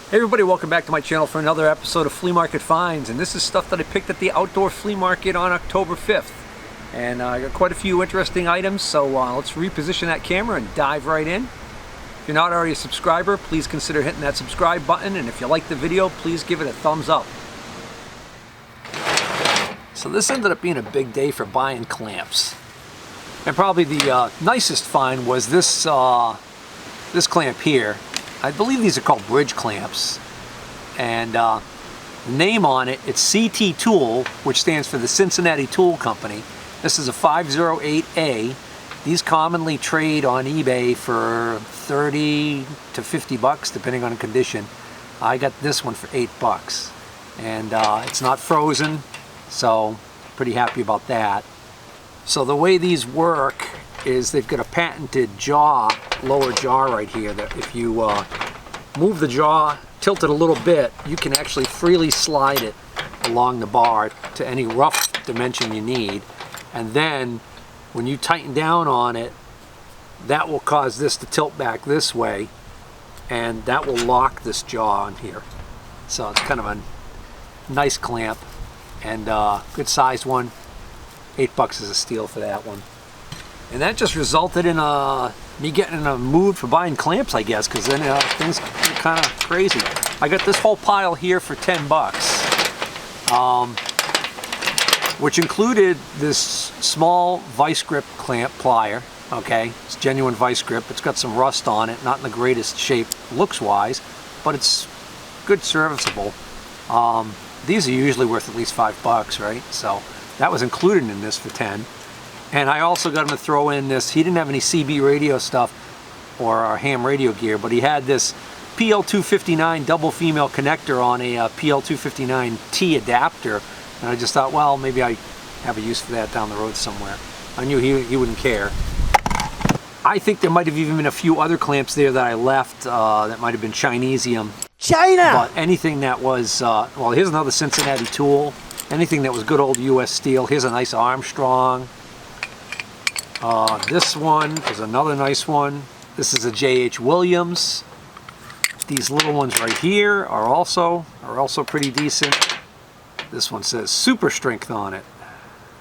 Hey everybody, welcome back to my channel for another episode of Flea Market Finds, and this is stuff that I picked at the outdoor flea market on October 5th. And I got quite a few interesting items, so let's reposition that camera and dive right in. If you're not already a subscriber, please consider hitting that subscribe button, and if you like the video, please give it a thumbs up. So this ended up being a big day for buying clamps. And probably the nicest find was this, this clamp here. I believe these are called bridge clamps, and the name on it, it's CT Tool, which stands for the Cincinnati Tool Company. This is a 508A. These commonly trade on eBay for 30 to 50 bucks, depending on condition. I got this one for 8 bucks, and it's not frozen, so pretty happy about that. So the way these work is they've got a patented jaw, lower jaw right here, that if you move the jaw, tilt it a little bit, you can actually freely slide it along the bar to any rough dimension you need. And then when you tighten down on it, that will cause this to tilt back this way, and that will lock this jaw on here. So it's kind of a nice clamp, and good sized one. 8 bucks is a steal for that one. And that just resulted in me getting in a mood for buying clamps, I guess, because then things get kind of crazy. I got this whole pile here for 10 bucks, which included this small vice grip clamp plier. Okay, it's genuine vice grip. It's got some rust on it, not in the greatest shape looks-wise, but it's good, serviceable. These are usually worth at least 5 bucks, right? So that was included in this for 10. And I also got him to throw in this, he didn't have any CB radio stuff or ham radio gear, but he had this PL259 double female connector on a PL259T adapter. And I just thought, well, maybe I have a use for that down the road somewhere. I knew he wouldn't care. I think there might have even been a few other clamps there that I left that might have been Chinesium. China! But anything that was, well, here's another Cincinnati Tool. Anything that was good old US steel. Here's a nice Armstrong. This one is another nice one. This is a J.H. Williams. These little ones right here are also pretty decent. This one says super strength on it.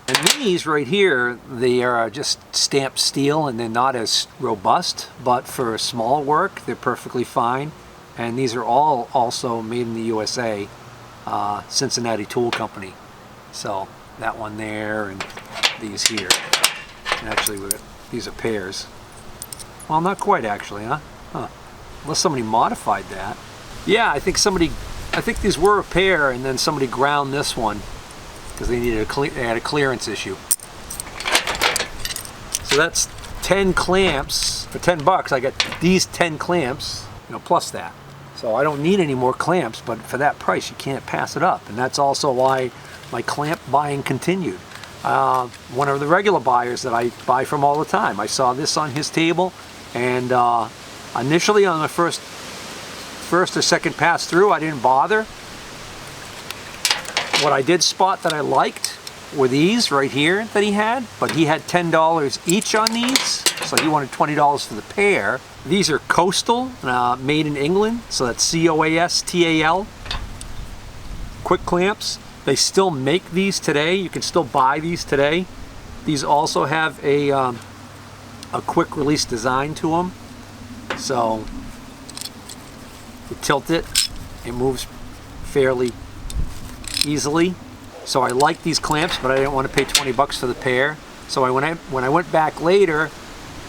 And these right here, they are just stamped steel and they're not as robust, but for small work, they're perfectly fine. And these are all also made in the USA, Cincinnati Tool Company. So that one there and these here. Actually, these are pairs. Well, not quite actually, huh? Unless somebody modified that. Yeah, I think these were a pair, and then somebody ground this one because they had a clearance issue. So that's 10 clamps for 10 bucks. I got these 10 clamps, plus that. So I don't need any more clamps, but for that price, you can't pass it up. And that's also why my clamp buying continued. One of the regular buyers that I buy from all the time, I saw this on his table, and initially on the first or second pass through, I didn't bother. What I did spot that I liked were these right here that he had, but he had $10 each on these, so he wanted $20 for the pair. These are Coastal, made in England, so that's C-O-A-S-T-A-L, quick clamps. They still make these today. You can still buy these today. These also have a quick release design to them. So you tilt it, it moves fairly easily. So I like these clamps, but I didn't want to pay 20 bucks for the pair. So when I went back later,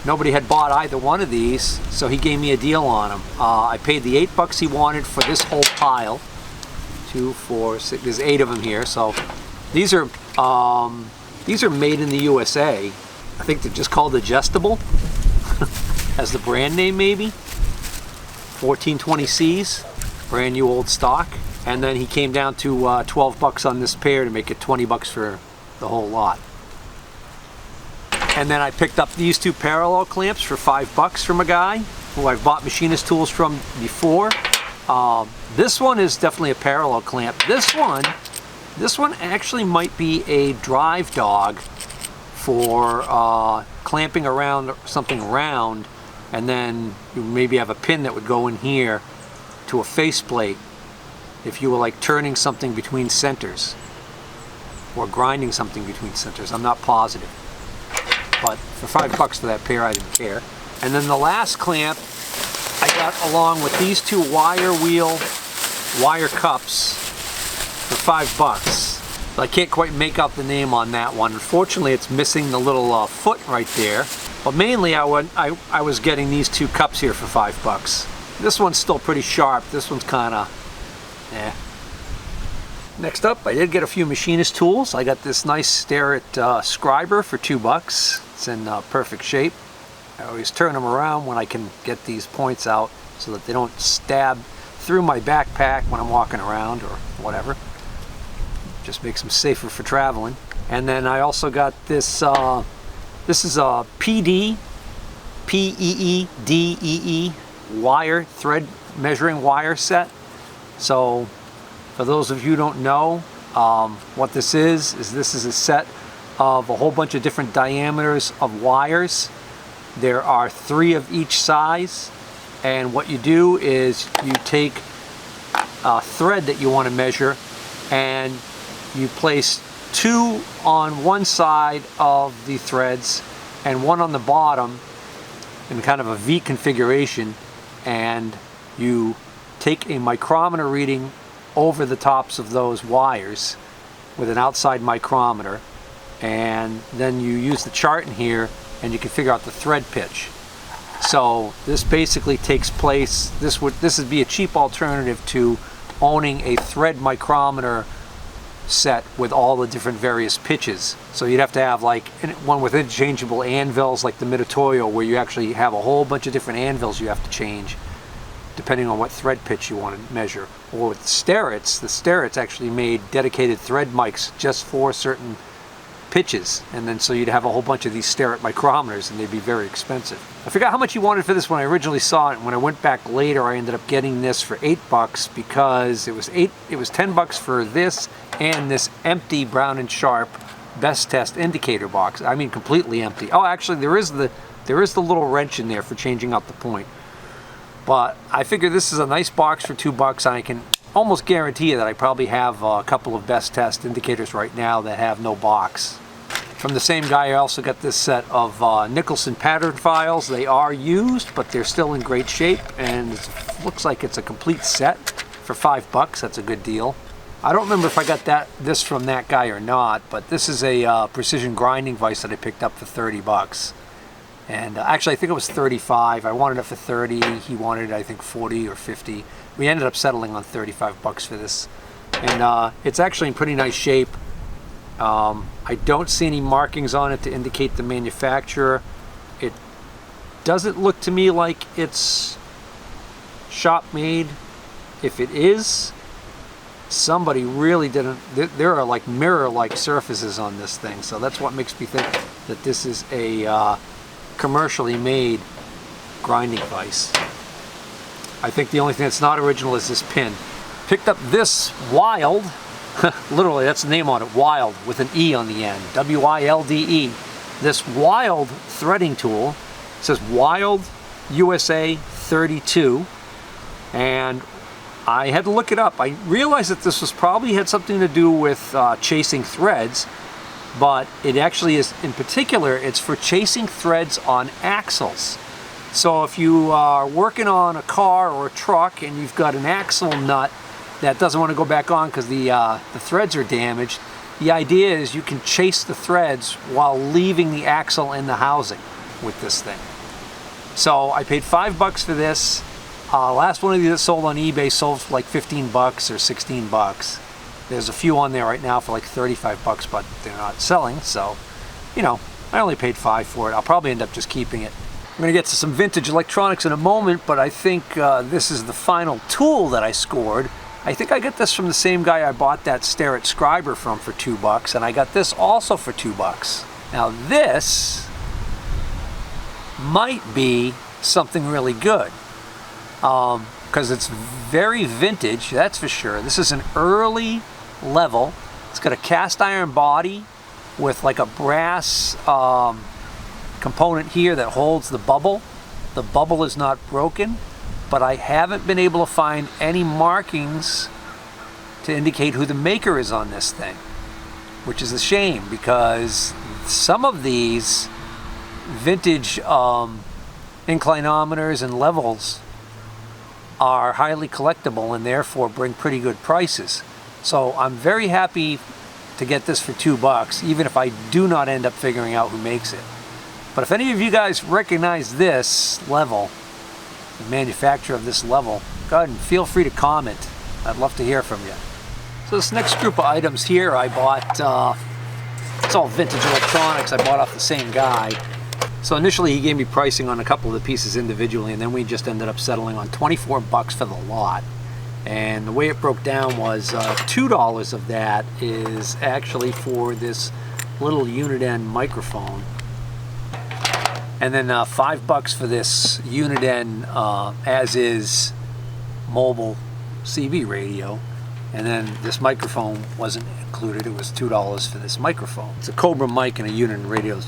nobody had bought either one of these, so he gave me a deal on them. I paid the 8 bucks he wanted for this whole pile. 2, 4, 6, there's 8 of them here. So these are made in the USA. I think they're just called Adjustable as the brand name, maybe. 1420Cs, brand new old stock. And then he came down to 12 bucks on this pair to make it 20 bucks for the whole lot. And then I picked up these 2 parallel clamps for 5 bucks from a guy who I've bought Machinist tools from before. This one is definitely a parallel clamp. This one actually might be a drive dog for clamping around something round, and then you maybe have a pin that would go in here to a faceplate if you were like turning something between centers or grinding something between centers. I'm not positive. But for $5 for that pair, I didn't care. And then the last clamp I got along with these two wire cups for $5. I can't quite make out the name on that one. Unfortunately, it's missing the little foot right there. But mainly, I was getting these two cups here for $5. This one's still pretty sharp. This one's kind of, eh. Next up, I did get a few Machinist tools. I got this nice Starrett scriber for $2. It's in perfect shape. I always turn them around when I can get these points out so that they don't stab through my backpack when I'm walking around or whatever. Just makes them safer for traveling. And then I also got this, this is a P-E-E-D-E-E wire, thread measuring wire set. So for those of you who don't know what this is this is a set of a whole bunch of different diameters of wires. There are 3 of each size, and what you do is you take a thread that you want to measure and you place 2 on one side of the threads and 1 on the bottom in kind of a V configuration, and you take a micrometer reading over the tops of those wires with an outside micrometer, and then you use the chart in here and you can figure out the thread pitch. So this basically takes place, this would be a cheap alternative to owning a thread micrometer set with all the different various pitches. So you'd have to have like one with interchangeable anvils like the Mitutoyo, where you actually have a whole bunch of different anvils you have to change depending on what thread pitch you want to measure. Or with the Starretts actually made dedicated thread mics just for certain pitches, and then so you'd have a whole bunch of these Starrett micrometers and they'd be very expensive. I forgot how much you wanted for this when I originally saw it, and when I went back later I ended up getting this for $8 because it was $10 for this and this empty Brown & Sharp Best Test indicator box. I mean completely empty. Oh, actually there is the little wrench in there for changing out the point. But I figure this is a nice box for $2, and I can almost guarantee you that I probably have a couple of Best Test indicators right now that have no box. From the same guy, I also got this set of Nicholson pattern files. They are used, but they're still in great shape, and it looks like it's a complete set for $5. That's a good deal. I don't remember if I got this from that guy or not, but this is a precision grinding vise that I picked up for $30. And actually, I think it was $35. I wanted it for $30. He wanted, I think, $40 or $50. We ended up settling on $35 for this. And it's actually in pretty nice shape. I don't see any markings on it to indicate the manufacturer. It doesn't look to me like it's shop made. If it is, somebody really didn't. There are like mirror-like surfaces on this thing, so that's what makes me think that this is a commercially made grinding vise. I think the only thing that's not original is this pin. Picked up this Wild, literally that's the name on it, Wild, with an E on the end, W-I-L-D-E. This Wild threading tool, it says Wild USA 32, and I had to look it up. I realized that this was probably had something to do with chasing threads, but it actually is, in particular, it's for chasing threads on axles. So if you are working on a car or a truck and you've got an axle nut that doesn't want to go back on because the threads are damaged, the idea is you can chase the threads while leaving the axle in the housing with this thing. So I paid $5 for this. Last one of these that sold on eBay sold for like $15 or $16. There's a few on there right now for like $35, but they're not selling, so, you know, I only paid $5 for it. I'll probably end up just keeping it. I'm going to get to some vintage electronics in a moment, but I think this is the final tool that I scored. I think I got this from the same guy I bought that Starrett scriber from for $2, and I got this also for $2. Now this might be something really good, because it's very vintage, that's for sure. This is an early level. It's got a cast iron body with like a brass component here that holds the bubble. The bubble is not broken. but I haven't been able to find any markings to indicate who the maker is on this thing, which is a shame, because some of these vintage inclinometers and levels are highly collectible and therefore bring pretty good prices. So I'm very happy to get this for $2, even if I do not end up figuring out who makes it. But if any of you guys recognize this level, the manufacturer of this level, go ahead and feel free to comment. I'd love to hear from you. So this next group of items here I bought, it's all vintage electronics. I bought off the same guy. So initially he gave me pricing on a couple of the pieces individually, and then we just ended up settling on $24 for the lot. And the way it broke down was $2 of that is actually for this little unit end microphone. And then $5 for this unit end as is mobile CB radio. And then this microphone wasn't included. It was $2 for this microphone. It's a Cobra mic and a unit end radio,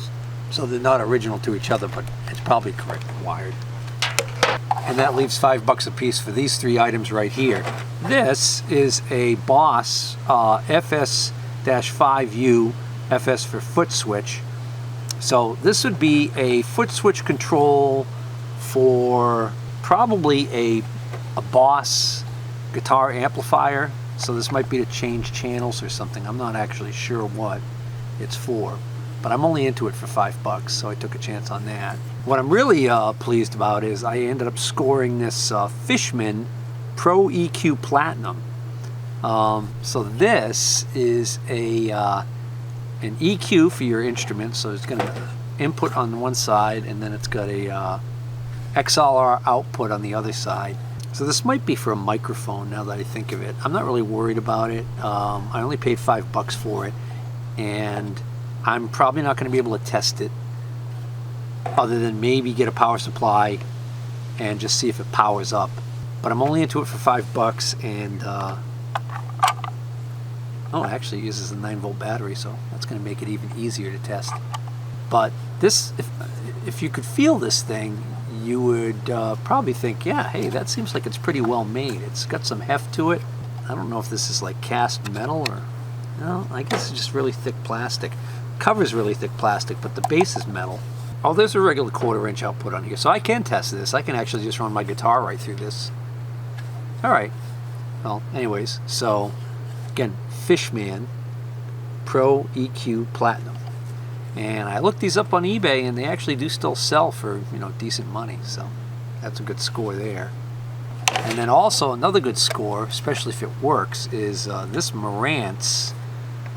so they're not original to each other, but it's probably correctly wired. And that leaves $5 a piece for these three items right here. This is a Boss FS-5U, FS for foot switch. So this would be a foot switch control for probably a Boss guitar amplifier. So this might be to change channels or something. I'm not actually sure what it's for, but I'm only into it for $5, so I took a chance on that. What I'm really pleased about is I ended up scoring this Fishman Pro EQ Platinum. So this is an EQ for your instrument, so it's going to input on one side, and then it's got a XLR output on the other side. So this might be for a microphone now that I think of it. I'm not really worried about it. I only paid $5 for it, and I'm probably not going to be able to test it other than maybe get a power supply and just see if it powers up. But I'm only into it for $5, and oh, it actually uses a 9-volt battery, so that's going to make it even easier to test. But this, if you could feel this thing, you would probably think, yeah, hey, that seems like it's pretty well made. It's got some heft to it. I don't know if this is like cast metal or, no, I guess it's just really thick plastic. Cover's really thick plastic, but the base is metal. Oh, there's a regular 1/4" output on here, so I can test this. I can actually just run my guitar right through this. All right. Well, anyways, so again, Fishman Pro EQ Platinum. And I looked these up on eBay, and they actually do still sell for, you know, decent money. So that's a good score there. And then also another good score, especially if it works, is this Marantz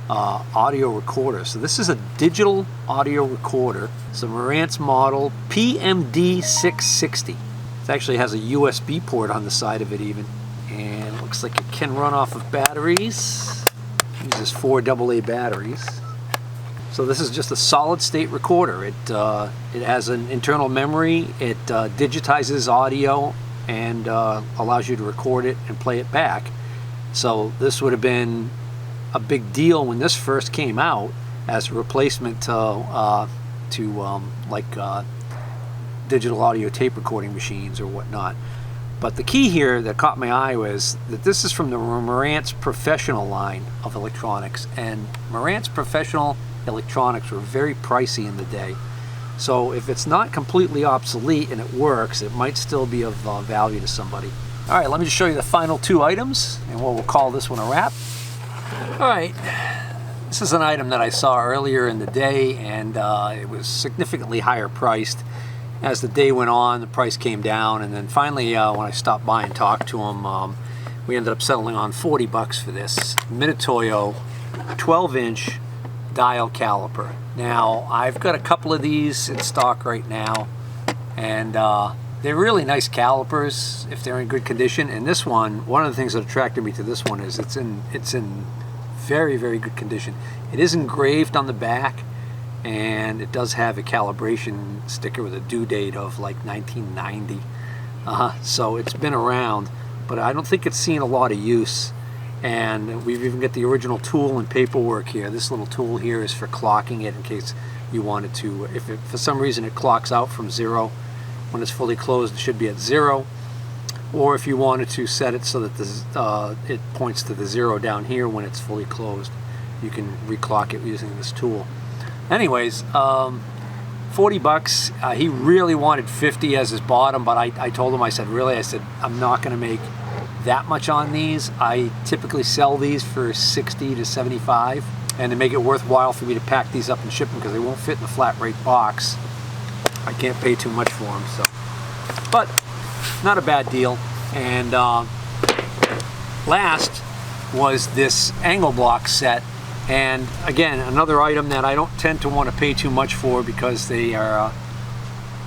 audio recorder. So this is a digital audio recorder. It's a Marantz model PMD660. It actually has a USB port on the side of it even. And it looks like it can run off of batteries. It uses 4 AA batteries. So this is just a solid state recorder. It has an internal memory. It digitizes audio and allows you to record it and play it back. So this would have been a big deal when this first came out as a replacement to digital audio tape recording machines or whatnot. But the key here that caught my eye was that this is from the Marantz Professional line of electronics, and Marantz Professional electronics were very pricey in the day. So if it's not completely obsolete and it works, it might still be of value to somebody. All right, let me just show you the final 2 items, and we'll call this one a wrap. All right, this is an item that I saw earlier in the day, and it was significantly higher priced. As the day went on, the price came down, and then finally when I stopped by and talked to him, we ended up settling on $40 for this Mitutoyo 12-inch dial caliper. Now, I've got a couple of these in stock right now, and they're really nice calipers if they're in good condition. And this one of the things that attracted me to this one is it's in very, very good condition. It is engraved on the back, and it does have a calibration sticker with a due date of like 1990. So it's been around, but I don't think it's seen a lot of use. And we've even got the original tool and paperwork here. This little tool here is for clocking it in case you wanted to. If for some reason it clocks out from 0, when it's fully closed, it should be at 0. or if you wanted to set it so that it points to the 0 down here when it's fully closed, you can reclock it using this tool. Anyways, 40 bucks. He really wanted 50 as his bottom, but I told him, I said, I'm not going to make that much on these. I typically sell these for 60 to 75, and to make it worthwhile for me to pack these up and ship them, because they won't fit in a flat rate box, I can't pay too much for them. So, but not a bad deal. And last was this angle block set. And again, another item that I don't tend to want to pay too much for, because they are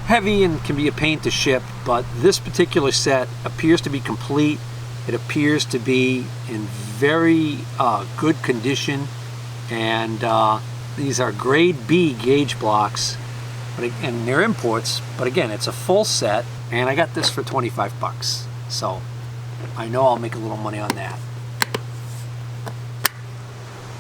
heavy and can be a pain to ship. But this particular set appears to be complete. It appears to be in very good condition. And these are grade B gauge blocks, and they're imports. But again, it's a full set, and I got this for 25 bucks. So I know I'll make a little money on that.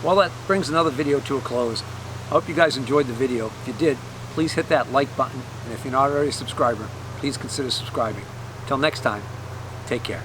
Well, that brings another video to a close. I hope you guys enjoyed the video. If you did, please hit that like button. And if you're not already a subscriber, please consider subscribing. Till next time, take care.